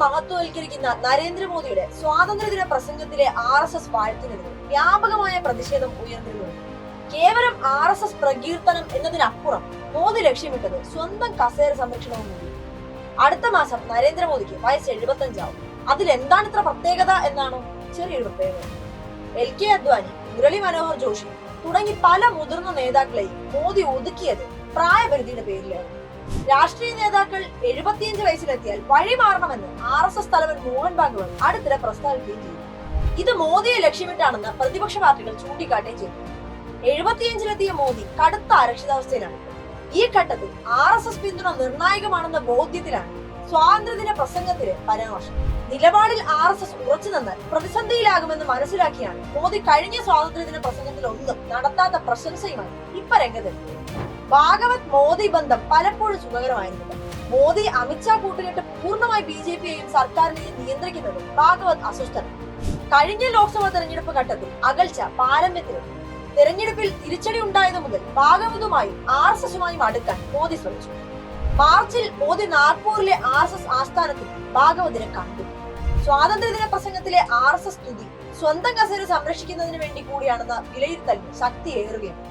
മഹത്വവൽക്കരിക്കുന്ന നരേന്ദ്രമോദിയുടെ സ്വാതന്ത്ര്യദിന പ്രസംഗത്തിലെ RSS വാഴ്ത്തിനെതിരെ വ്യാപകമായ പ്രതിഷേധം ഉയർന്നിരുന്നു. കേവലം RSS പ്രകീർത്തനം എന്നതിനപ്പുറം മോദി ലക്ഷ്യമിട്ടത് സ്വന്തം കസേര സംരക്ഷണവും കൂടി. അടുത്ത മാസം നരേന്ദ്രമോദിക്ക് വയസ്സ് 75 ആവും. അതിലെന്താണ് ഇത്ര പ്രത്യേകത എന്നാണോ? ചെറിയൊരു പ്രത്യേകത. LK അദ്വാനി, മുരളി മനോഹർ ജോഷി തുടങ്ങി പല മുതിർന്ന നേതാക്കളെയും മോദി ഒതുക്കിയത് പ്രായപരിധിയുടെ പേരിലാണ്. രാഷ്ട്രീയ നേതാക്കൾ 75 വയസ്സിലെത്തിയാൽ വഴിമാറണമെന്ന് RSS തലവൻ മോഹൻ ഭാഗവത് അടുത്തിടെ പ്രസ്താവിക്കുകയും ചെയ്തു. ഇത് മോദിയെ ലക്ഷ്യമിട്ടാണെന്ന് പ്രതിപക്ഷ പാർട്ടികൾ ചൂണ്ടിക്കാട്ടുകയും ചെയ്തു. 75-ലെത്തിയ മോദി കടുത്ത അരക്ഷിതാവസ്ഥയിലാണ്. ഈ ഘട്ടത്തിൽ RSS പിന്തുണ നിർണായകമാണെന്ന ബോധ്യത്തിലാണ് സ്വാതന്ത്ര്യദിന പ്രസംഗത്തിലെ പരാമർശം. നിലപാടിൽ RSS ഉറച്ചു നിന്നാൽ പ്രതിസന്ധിയിലാകുമെന്ന് മനസ്സിലാക്കിയാണ് മോദി കഴിഞ്ഞ സ്വാതന്ത്ര്യദിന പ്രസംഗത്തിൽ ഒന്നും നടത്താത്ത പ്രശംസയുമായി ഇപ്പൊ രംഗത്തെത്തിയത്. ഭാഗവത് മോദി ബന്ധം പലപ്പോഴും സുഖകരമായിരുന്നില്ല. മോദി അമിത്ഷാ കൂട്ടുകെട്ട് പൂർണ്ണമായി BJPയെയും സർക്കാരിനെയും നിയന്ത്രിക്കുന്നത് ഭാഗവത് അസ്വസ്ഥനാണ്. കഴിഞ്ഞ ലോക്സഭാ തെരഞ്ഞെടുപ്പ് ഘട്ടത്തിൽ അകൽച്ച പാരമ്യത്തിലെത്തി. തെരഞ്ഞെടുപ്പിൽ തിരിച്ചടി ഉണ്ടായത് മുതൽ ഭാഗവതുമായി RSSുമായും അടുക്കാൻ മോദി ശ്രമിച്ചു. മാർച്ചിൽ മോദി നാഗ്പൂരിലെ RSS ആസ്ഥാനത്തിൽ ഭാഗവതിനെ കണ്ടു. സ്വാതന്ത്ര്യദിന പ്രസംഗത്തിലെ RSS സ്തുതി സ്വന്തം കസേര സംരക്ഷിക്കുന്നതിന് വേണ്ടി കൂടിയാണെന്ന വിലയിരുത്തലിന് ശക്തിയേറുകയാണ്.